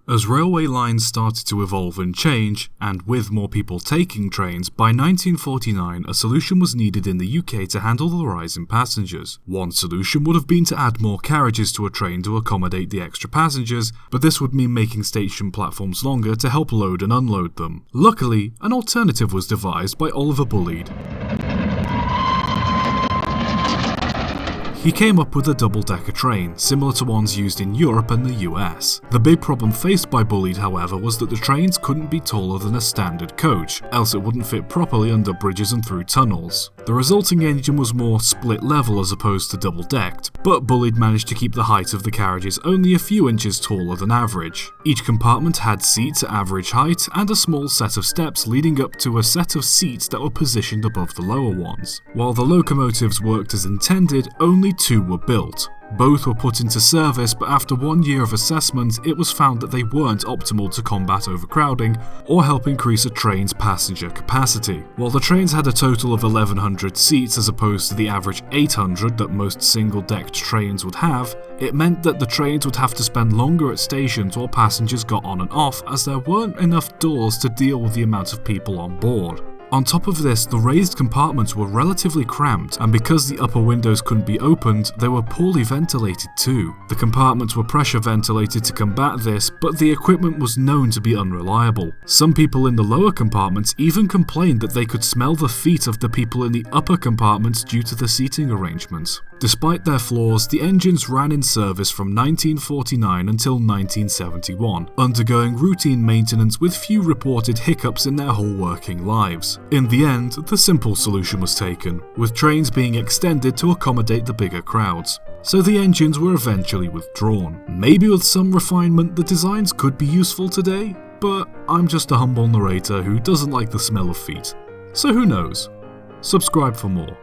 As railway lines started to evolve and change, and with more people taking trains, by 1949 a solution was needed in the UK to handle the rise in passengers. One solution would have been to add more carriages to a train to accommodate the extra passengers, but this would mean making station platforms longer to help load and unload them. Luckily, an alternative was devised by Oliver Bullied. He came up with a double-decker train, similar to ones used in Europe and the US. The big problem faced by Bullied, however, was that the trains couldn't be taller than a standard coach, else it wouldn't fit properly under bridges and through tunnels. The resulting engine was more split-level as opposed to double-decked, but Bullied managed to keep the height of the carriages only a few inches taller than average. Each compartment had seats at average height and a small set of steps leading up to a set of seats that were positioned above the lower ones. While the locomotives worked as intended, only 2 were built. Both were put into service, but after 1 year of assessment, it was found that they weren't optimal to combat overcrowding or help increase a train's passenger capacity. While the trains had a total of 1,100 seats as opposed to the average 800 that most single-decked trains would have, it meant that the trains would have to spend longer at stations while passengers got on and off, as there weren't enough doors to deal with the amount of people on board. On top of this, the raised compartments were relatively cramped, and because the upper windows couldn't be opened, they were poorly ventilated too. The compartments were pressure ventilated to combat this, but the equipment was known to be unreliable. Some people in the lower compartments even complained that they could smell the feet of the people in the upper compartments due to the seating arrangements. Despite their flaws, the engines ran in service from 1949 until 1971, undergoing routine maintenance with few reported hiccups in their whole working lives. In the end, the simple solution was taken, with trains being extended to accommodate the bigger crowds. So the engines were eventually withdrawn. Maybe with some refinement the designs could be useful today, but I'm just a humble narrator who doesn't like the smell of feet. So who knows? Subscribe for more.